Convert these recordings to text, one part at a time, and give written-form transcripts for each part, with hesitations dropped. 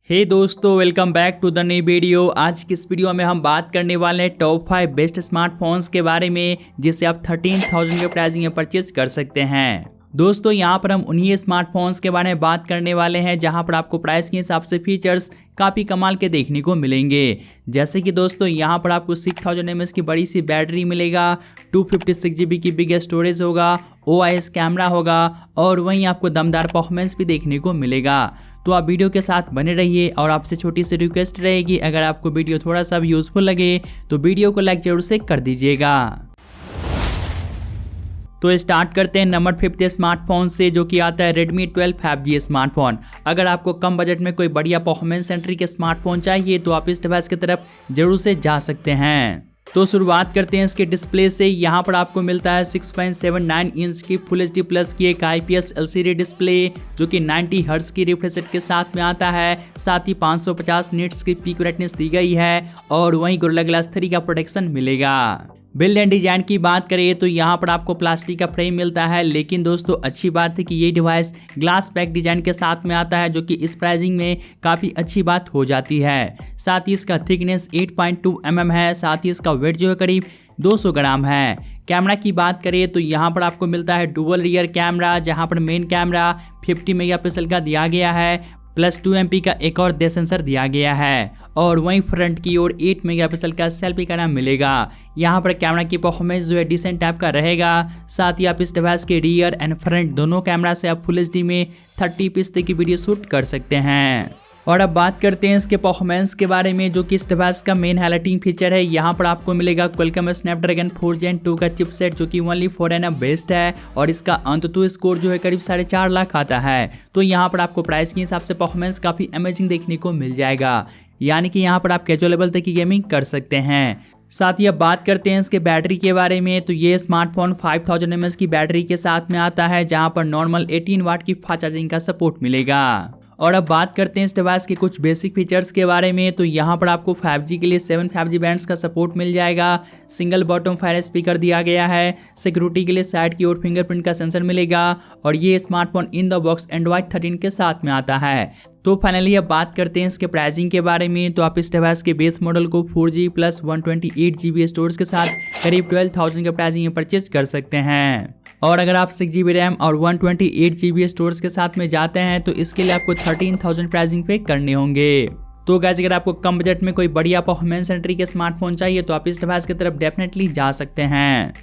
हे दोस्तों, welcome back to the नई video. आज की इस वीडियो में हम बात करने वाले हैं टॉप 5 बेस्ट स्मार्टफोन्स के बारे में जिसे आप 13,000 के प्राइसिंग में परचेज कर सकते हैं। दोस्तों, यहाँ पर हम उन्हीं स्मार्टफोन्स के बारे में बात करने वाले हैं जहाँ पर आपको प्राइस के हिसाब से फीचर्स काफ़ी कमाल के देखने को मिलेंगे। जैसे कि दोस्तों यहाँ पर आपको 6000 mAh की बड़ी सी बैटरी मिलेगा, 256 GB की बिग स्टोरेज होगा, OIS कैमरा होगा और वहीं आपको दमदार परफॉर्मेंस भी देखने को मिलेगा। तो आप वीडियो के साथ बने रहिए और आपसे छोटी सी रिक्वेस्ट रहेगी, अगर आपको वीडियो थोड़ा सा भी यूजफुल लगे तो वीडियो को लाइक जरूर से कर दीजिएगा। तो स्टार्ट करते हैं नंबर 5 स्मार्टफोन से, जो कि आता है Redmi 12 5G स्मार्टफोन। अगर आपको कम बजट में कोई बढ़िया परफॉर्मेंस सेंट्रिक स्मार्टफोन चाहिए तो आप इस डिवाइस की तरफ जरूर से जा सकते हैं। तो शुरुआत करते हैं इसके डिस्प्ले से। यहाँ पर आपको मिलता है 6.79 इंच की फुल HD प्लस की एक IPS LCD डिस्प्ले, जो कि 90 हर्ट्ज की रिफ्रेश रेट के साथ में आता है। साथ ही 550 निट्स की पीक ब्राइटनेस दी गई है और वहीं गोरिल्ला ग्लास 3 का प्रोटेक्शन मिलेगा। बिल्ड एंड डिजाइन की बात करें तो यहाँ पर आपको प्लास्टिक का फ्रेम मिलता है, लेकिन दोस्तों अच्छी बात है कि ये डिवाइस ग्लास पैक डिजाइन के साथ में आता है, जो कि इस प्राइसिंग में काफ़ी अच्छी बात हो जाती है। साथ ही इसका थिकनेस 8.2 mm है। साथ ही इसका वेट जो है करीब 200 ग्राम है। कैमरा की बात करें तो यहाँ पर आपको मिलता है डुअल रियर कैमरा, जहाँ पर मेन कैमरा 50 मेगापिक्सल का दिया गया है, प्लस 2 MP का एक और दे सेंसर दिया गया है और वहीं फ्रंट की ओर 8 मेगापिक्सल का सेल्फी कैमरा मिलेगा। यहाँ पर कैमरा की परफॉर्मेंस जो है डिसेंट टाइप का रहेगा। साथ ही आप इस डिवाइस के रियर एंड फ्रंट दोनों कैमरा से आप फुल HD में 30 fps तक की वीडियो शूट कर सकते हैं। और अब बात करते हैं इसके परफॉर्मेंस के बारे में, जो कि इस डिवाइस का मेन हाईलाइटिंग फीचर है। यहाँ पर आपको मिलेगा क्वालकॉम स्नैपड्रैगन 4 Gen 2 का चिपसेट, जो कि ओनली 4nm बेस्ड है और इसका अंततः स्कोर जो है करीब 4.5 लाख आता है। तो यहाँ पर आपको प्राइस के हिसाब से परफॉर्मेंस काफ़ी अमेजिंग देखने को मिल जाएगा, यानी कि यहाँ पर आप कैजुअल लेवल तक की गेमिंग कर सकते हैं। साथ ही अब बात करते हैं इसके बैटरी के बारे में, तो ये स्मार्टफोन 5000 mAh की बैटरी के साथ में आता है, जहाँ पर नॉर्मल 18 वाट की फास्ट चार्जिंग का सपोर्ट मिलेगा। और अब बात करते हैं इस डिवाइस के कुछ बेसिक फीचर्स के बारे में, तो यहाँ पर आपको 5G के लिए 7 5G बैंड्स का सपोर्ट मिल जाएगा। सिंगल बॉटम फायर स्पीकर दिया गया है। सिक्योरिटी के लिए साइड की ओर फिंगरप्रिंट का सेंसर मिलेगा और ये smartphone in the box Android 13 के साथ में आता है। तो फाइनली अब बात करते हैं इसके प्राइसिंग के बारे में, तो आप इस डिवाइस के बेस मॉडल को 4G प्लस 128 GB स्टोरेज के साथ करीब 12,000 के प्राइसिंग में परचेज कर सकते हैं। और अगर आप 6 GB रैम और 128 GB स्टोरेज के साथ में जाते हैं तो इसके लिए आपको 13,000 प्राइसिंग पे करने होंगे। तो गाइस, अगर आपको कम बजट में कोई बढ़िया परफॉर्मेंस सेंट्रिक स्मार्टफोन चाहिए तो आप इस डिवाइस की तरफ डेफिनेटली जा सकते हैं।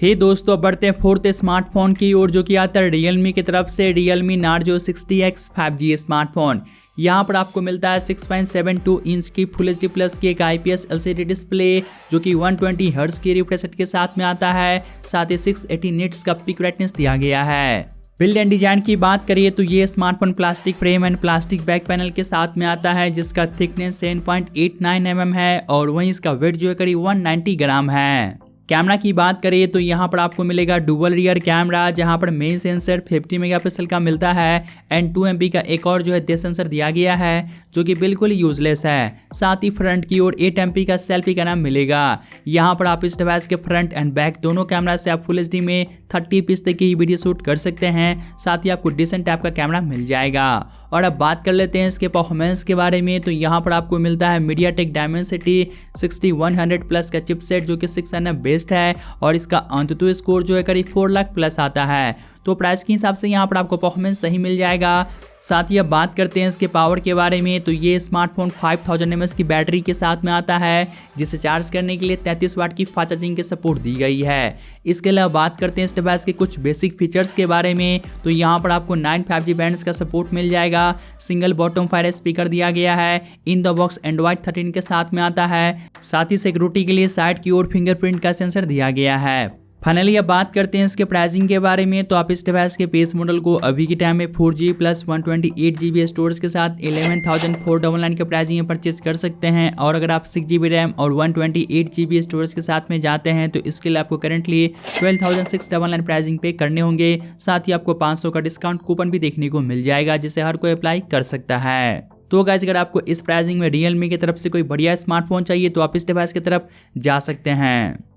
हे दोस्तों, बढ़ते हैं 4th स्मार्टफोन की ओर, जो कि आता है Realme की तरफ से Realme Narzo 60X 5G smartphone. यहाँ पर आपको मिलता है 6.72 इंच की फुल HD प्लस की एक IPS LCD डिस्प्ले, जो कि 120 हर्ट्ज की रिफ्रेश रेट के साथ में आता है। साथ ही 680 निट्स का पीक ब्राइटनेस दिया गया है। बिल्ड एंड डिजाइन की बात करिए तो ये smartphone plastic frame and plastic back panel के साथ में आता है, जिसका थिकनेस 10.89 mm है और वहीं इसका वेट जो है करीब 190 ग्राम है। कैमरा की बात करें तो यहाँ पर आपको मिलेगा डुअल रियर कैमरा, जहाँ पर मेन सेंसर 50 मेगापिक्सल का मिलता है एंड 2 MP का एक और जो है दे सेंसर दिया गया है, जो कि बिल्कुल यूजलेस है। साथ ही फ्रंट की ओर 8 MP का सेल्फी कैमरा मिलेगा। यहाँ पर आप इस डिवाइस के फ्रंट एंड बैक दोनों कैमरा से आप फुल HD में 30 fps तक की वीडियो शूट कर सकते हैं। साथ ही आपको डिसेंट टाइप का कैमरा मिल जाएगा। और अब बात कर लेते हैं इसके परफॉर्मेंस के बारे में, तो यहाँ पर आपको मिलता है MediaTek Dimensity 6100 प्लस का चिपसेट, जो कि 6nm बेस्ड है और इसका अंततः स्कोर जो है करीब 4 लाख प्लस आता है। तो प्राइस के हिसाब से यहाँ पर आपको परफॉर्मेंस सही मिल जाएगा। साथ ही अब बात करते हैं इसके पावर के बारे में, तो ये स्मार्टफोन 5000 mAh की बैटरी के साथ में आता है, जिसे चार्ज करने के लिए 33 वाट की फास्ट चार्जिंग की सपोर्ट दी गई है। इसके अलावा बात करते हैं इस डिवाइस के कुछ बेसिक फीचर्स के बारे में, तो यहाँ पर आपको 9 5G बैंड्स का सपोर्ट मिल जाएगा। सिंगल बॉटम फायर स्पीकर दिया गया है। इन द बॉक्स Android 13 के साथ में आता है। साथ ही सिक्योरिटी के लिए साइड की ओर फिंगरप्रिंट का सेंसर दिया गया है। फाइनली अब बात करते हैं इसके प्राइसिंग के बारे में, तो आप इस डिवाइस के बेस मॉडल को अभी के टाइम में 4G प्लस 128 GB स्टोरेज के साथ 11,499 के प्राइसिंग में परचेज कर सकते हैं। और अगर आप 6 GB रैम और 128 GB स्टोरेज के साथ में जाते हैं तो इसके लिए आपको करेंटली 12,699 प्राइसिंग पे करने होंगे। साथ ही आपको 500 का डिस्काउंट कूपन भी देखने को मिल जाएगा, जिसे हर कोई अप्लाई कर सकता है। तो गाइस, अगर आपको इस प्राइसिंग में Realme की तरफ से कोई बढ़िया स्मार्टफोन चाहिए तो आप इस डिवाइस की तरफ जा सकते हैं।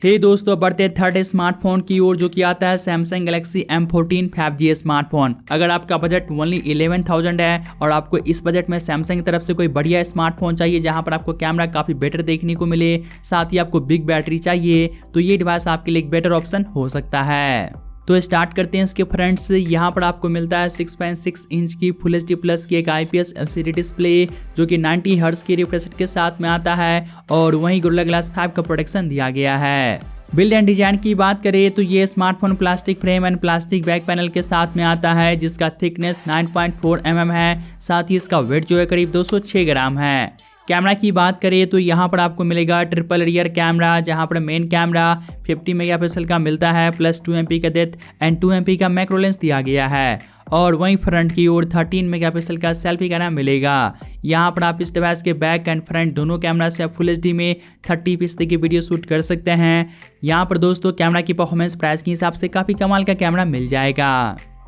हे दोस्तों, बढ़ते थर्ड स्मार्टफोन की ओर जो कि आता है Samsung Galaxy M14 5G smartphone. अगर आपका बजट ओनली 11,000 है और आपको इस बजट में सैमसंग की तरफ से कोई बढ़िया स्मार्टफोन चाहिए जहां पर आपको कैमरा काफी बेटर देखने को मिले, साथ ही आपको बिग बैटरी चाहिए, तो ये डिवाइस आपके लिए एक बेटर ऑप्शन हो सकता है। तो स्टार्ट करते हैं इसके फ्रंट से। यहाँ पर आपको मिलता है 6.6 इंच की फुल HD प्लस की एक IPS LCD डिस्प्ले जो कि 90 हर्ट्ज की रिफ्रेश रेट के साथ में आता है और वहीं गोरिल्ला ग्लास 5 का प्रोटेक्शन दिया गया है। बिल्ड एंड डिजाइन की बात करें तो ये smartphone plastic frame and plastic back panel के साथ में आता है जिसका थिकनेस 9.4 mm है। साथ ही इसका वेट जो है करीब 206 ग्राम है। कैमरा की बात करें तो यहाँ पर आपको मिलेगा ट्रिपल रियर कैमरा जहाँ पर मेन कैमरा 50 मेगापिक्सल का मिलता है प्लस 2 MP का डेप्थ एंड 2 MP का मैक्रो लेंस दिया गया है और वहीं फ्रंट की ओर 13 मेगापिक्सल का सेल्फी कैमरा मिलेगा। यहाँ पर आप इस डिवाइस के बैक एंड फ्रंट दोनों कैमरा से आप फुल HD में 30 की वीडियो शूट कर सकते हैं। यहाँ पर दोस्तों कैमरा की परफॉर्मेंस प्राइस के हिसाब से काफ़ी कमाल का कैमरा मिल जाएगा।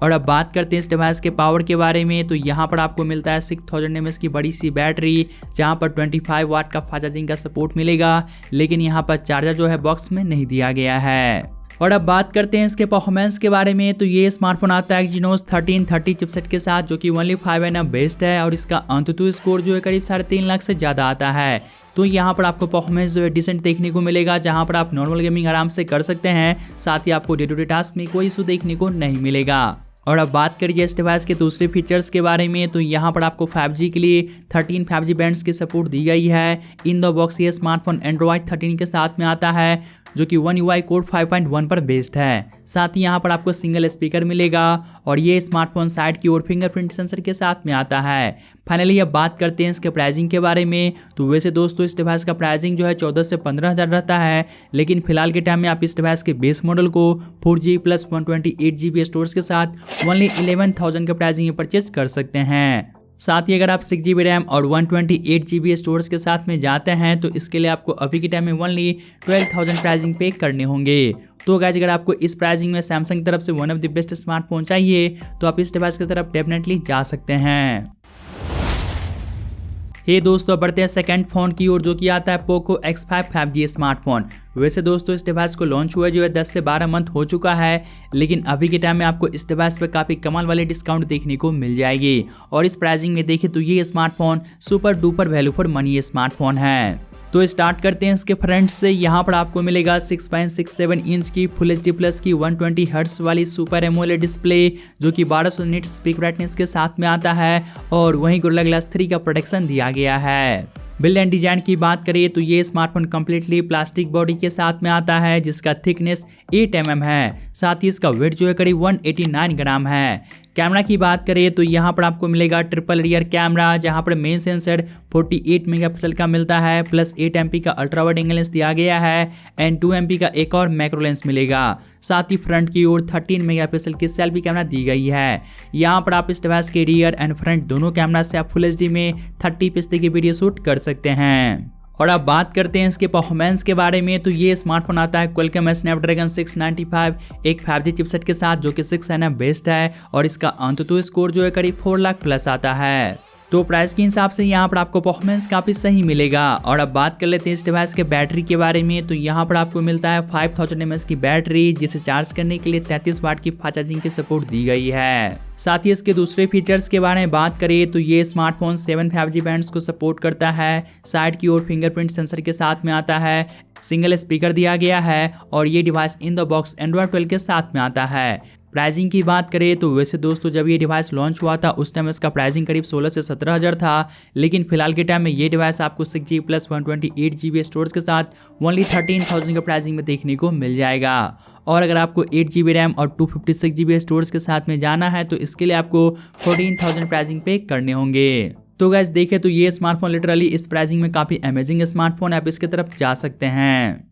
और अब बात करते हैं इस डिवाइस के पावर के बारे में तो यहाँ पर आपको मिलता है 6000 mAh की बड़ी सी बैटरी जहाँ पर 25 वाट का फास्ट चार्जिंग का सपोर्ट मिलेगा, लेकिन यहाँ पर चार्जर जो है बॉक्स में नहीं दिया गया है। और अब बात करते हैं इसके परफॉर्मेंस के बारे में तो ये स्मार्टफोन आता है Exynos 1330 चिपसेट के साथ जो कि ओनली 5nm बेस्ड है और इसका AnTuTu स्कोर जो है करीब 3.5 लाख से ज़्यादा आता है। तो यहाँ पर आपको परफॉर्मेंस जो है डिसेंट देखने को मिलेगा जहाँ पर आप नॉर्मल गेमिंग आराम से कर सकते हैं, साथ ही आपको डे टू डे टास्क में कोई इशू देखने को नहीं मिलेगा। और अब बात करिए इस डिवाइस के दूसरे फीचर्स के बारे में तो यहाँ पर आपको 5G के लिए 13 5G बैंड्स की सपोर्ट दी गई है। इन द बॉक्स ये स्मार्टफोन Android 13 के साथ में आता है जो कि One UI कोड 5.1 पर बेस्ड है। साथ ही यहाँ पर आपको सिंगल स्पीकर मिलेगा और ये स्मार्टफोन साइड की ओर फिंगरप्रिंट सेंसर के साथ में आता है। फाइनली अब बात करते हैं इसके प्राइसिंग के बारे में तो वैसे दोस्तों इस डिवाइस का प्राइसिंग जो है 14 से 15,000 रहता है, लेकिन फिलहाल के टाइम में आप इस डिवाइस के बेस मॉडल को 4G प्लस 128GB स्टोरेज के साथ ओनली 11,000 के प्राइसिंग में परचेज कर सकते हैं। साथ ही अगर आप 6GB रैम और 128GB स्टोरेज के साथ में जाते हैं तो इसके लिए आपको अभी के टाइम में ओनली 12,000 प्राइसिंग पे करने होंगे। तो गाइस अगर आपको इस प्राइसिंग में सैमसंग की तरफ से one of the best smartphone चाहिए तो आप इस डिवाइस की तरफ डेफिनेटली जा सकते हैं। हे दोस्तों, बढ़ते हैं सेकंड फोन की ओर जो कि आता है पोको X5 5G स्मार्टफोन। वैसे दोस्तों इस डिवाइस को लॉन्च हुए जो है 10 से 12 मंथ हो चुका है, लेकिन अभी के टाइम में आपको इस डिवाइस पे काफ़ी कमाल वाले डिस्काउंट देखने को मिल जाएगी और इस प्राइसिंग में देखें तो ये smartphone super duper value for money smartphone है। तो स्टार्ट करते हैं इसके फ्रंट से। यहाँ पर आपको मिलेगा 6.67 इंच की फुल HD प्लस की 120 हर्ट्ज वाली सुपर एमोलेड डिस्प्ले जो कि 1200 निट्स पीक ब्राइटनेस के साथ में आता है और वहीं गोरिल्ला ग्लास 3 का प्रोटेक्शन दिया गया है। बिल्ड एंड डिजाइन की बात करें तो ये स्मार्टफोन कम्प्लीटली प्लास्टिक बॉडी के साथ में आता है जिसका थिकनेस 8 mm है। साथ ही इसका वेट जो है करीब 189 ग्राम है। कैमरा की बात करें तो यहाँ पर आपको मिलेगा ट्रिपल रियर कैमरा जहाँ पर मेन सेंसर 48 मेगापिक्सल का मिलता है प्लस 8 MP का अल्ट्रा वाइड एंगल लेंस दिया गया है एंड 2 MP का एक और मैक्रो लेंस मिलेगा। साथ ही फ्रंट की ओर 13 मेगापिक्सल की सेल्फी कैमरा दी गई है। यहाँ पर आप इस डिवाइस के रियर एंड फ्रंट दोनों कैमरा से आप फुल HD में 30 की वीडियो शूट कर सकते हैं। और अब बात करते हैं इसके परफॉर्मेंस के बारे में तो ये स्मार्टफोन आता है Qualcomm Snapdragon 695 एक 5G चिपसेट के साथ जो कि 6nm बेस्ड है और इसका AnTuTu स्कोर जो है करीब 4 लाख प्लस आता है। तो प्राइस के हिसाब से यहाँ पर आपको परफॉर्मेंस काफ़ी सही मिलेगा। और अब बात कर लेते हैं इस डिवाइस के बैटरी के बारे में तो यहाँ पर आपको मिलता है 5000 mAh की बैटरी जिसे चार्ज करने के लिए 33 वाट की फास्ट चार्जिंग की सपोर्ट दी गई है। साथ ही इसके दूसरे फीचर्स के बारे में बात करें तो ये स्मार्टफोन 7 5G बैंड्स को सपोर्ट करता है। साइड की ओर फिंगरप्रिंट सेंसर के साथ में आता है, सिंगल स्पीकर दिया गया है और ये device in the box Android 12 के साथ में आता है। प्राइसिंग की बात करें तो वैसे दोस्तों जब ये डिवाइस लॉन्च हुआ था उस टाइम इसका प्राइसिंग करीब 16 से 17,000 था, लेकिन फिलहाल के टाइम में ये डिवाइस आपको 6G प्लस 128GB स्टोरेज के साथ ओनली 13,000 के प्राइसिंग में देखने को मिल जाएगा। और अगर आपको 8GB रैम और 256GB स्टोरेज के साथ में जाना है तो इसके लिए आपको 14,000 प्राइसिंग पे करने होंगे। तो गाइस देखें तो ये स्मार्टफोन लिटरली इस प्राइसिंग में काफ़ी अमेजिंग स्मार्टफोन है, आप इसकी तरफ जा सकते हैं।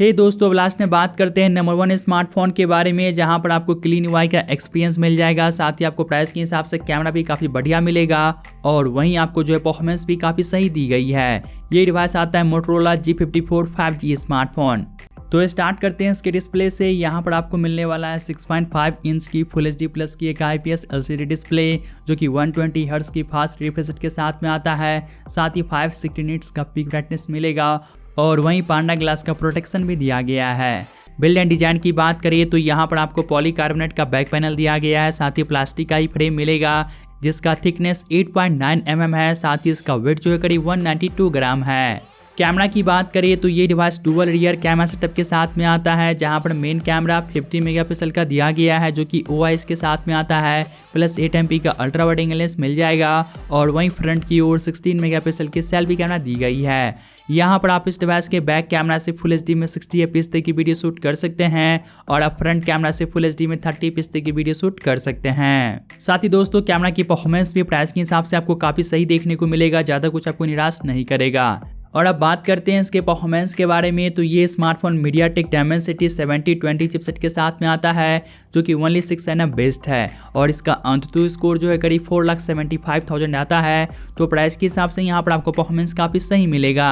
हे दोस्तों, अब लास्ट में बात करते हैं नंबर 1 स्मार्टफोन के बारे में जहां पर आपको क्लीन UI का एक्सपीरियंस मिल जाएगा। साथ ही आपको प्राइस के हिसाब से कैमरा भी काफ़ी बढ़िया मिलेगा और वहीं आपको जो है परफॉर्मेंस भी काफ़ी सही दी गई है। ये डिवाइस आता है Motorola G54 5G स्मार्टफोन। तो स्टार्ट करते हैं इसके डिस्प्ले से। यहाँ पर आपको मिलने वाला है 6.5 इंच की फुल HD प्लस की एक IPS LCD डिस्प्ले जो कि 120 हर्ट्ज की फास्ट रिफ्रेश रेट के साथ में आता है। साथ ही 560 निट्स का पीक ब्राइटनेस मिलेगा और वहीं पांडा ग्लास का प्रोटेक्शन भी दिया गया है। बिल्ड एंड डिजाइन की बात करिए तो यहाँ पर आपको पॉलीकार्बोनेट का बैक पैनल दिया गया है, साथ ही प्लास्टिक का ही फ्रेम मिलेगा जिसका थिकनेस 8.9 mm है। साथ ही इसका वेट जो है करीब 192 ग्राम है। कैमरा की बात करिए तो ये device dual rear camera setup के साथ में आता है, जहां पर मेन कैमरा 50 मेगापिक्सल का दिया गया है जो कि OIS के साथ में आता है, प्लस 8 MP का अल्ट्रा वाइड एंगल लेंस मिल जाएगा। और वहीं फ्रंट की ओर 16 मेगापिक्सल की सेल्फी कैमरा दी गई है। यहाँ पर आप इस डिवाइस के बैक कैमरा से फुल HD में 60 fps तक की वीडियो शूट कर सकते हैं और आप फ्रंट कैमरा से फुल HD में 30 fps तक की वीडियो शूट कर सकते हैं। साथ ही दोस्तों कैमरा की परफॉर्मेंस भी प्राइस के हिसाब से आपको काफी सही देखने को मिलेगा, ज्यादा कुछ आपको निराश नहीं करेगा। और अब बात करते हैं इसके परफॉर्मेंस के बारे में, तो ये स्मार्टफोन MediaTek Dimensity 7020 चिपसेट के साथ में आता है जो कि ओनली 6 nm बेस्ड है और इसका अंतुतु स्कोर जो है करीब 4,75,000 आता है। तो प्राइस के हिसाब से यहाँ पर आपको परफॉर्मेंस काफ़ी सही मिलेगा।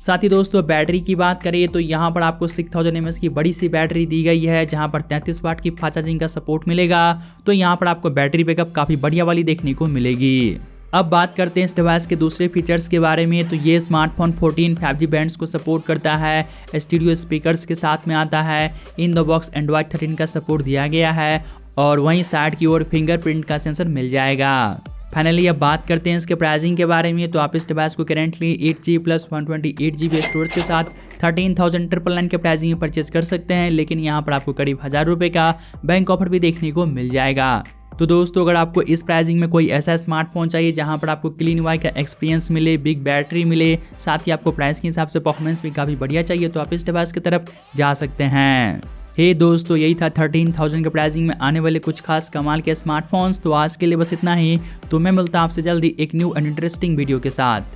साथ ही दोस्तों बैटरी की बात करिए तो यहाँ पर आपको 6000 mAh की बड़ी सी बैटरी दी गई है, जहाँ पर 33 वाट की फास्ट चार्जिंग का सपोर्ट मिलेगा। तो यहाँ पर आपको बैटरी बैकअप काफ़ी बढ़िया वाली देखने को मिलेगी। अब बात करते हैं इस डिवाइस के दूसरे फीचर्स के बारे में, तो ये स्मार्टफोन 14 5G बैंड्स को सपोर्ट करता है, स्टूडियो स्पीकर्स के साथ में आता है, इन द बॉक्स एंड्रॉइड 13 का सपोर्ट दिया गया है और वहीं साइड की ओर फिंगरप्रिंट का सेंसर मिल जाएगा। फाइनली अब बात करते हैं इसके प्राइसिंग के बारे में, तो आप इस डिवाइस को currently 8GB plus 128GB storage के साथ 13,999 के प्राइसिंग में परचेज कर सकते हैं, लेकिन यहाँ पर आपको करीब 1000 रुपये का बैंक ऑफर भी देखने को मिल जाएगा। तो दोस्तों अगर आपको इस प्राइसिंग में कोई ऐसा स्मार्टफोन चाहिए जहां पर आपको क्लीन UI का एक्सपीरियंस मिले, बिग बैटरी मिले, साथ ही आपको प्राइस के हिसाब से परफॉर्मेंस भी काफ़ी बढ़िया चाहिए, तो आप इस डिवाइस की तरफ जा सकते हैं। दोस्तों यही था 13,000 के प्राइसिंग में आने वाले कुछ खास कमाल के स्मार्टफोन्स। तो आज के लिए बस इतना ही, तो मैं मिलता हूं आपसे जल्दी एक न्यू एंड इंटरेस्टिंग वीडियो के साथ।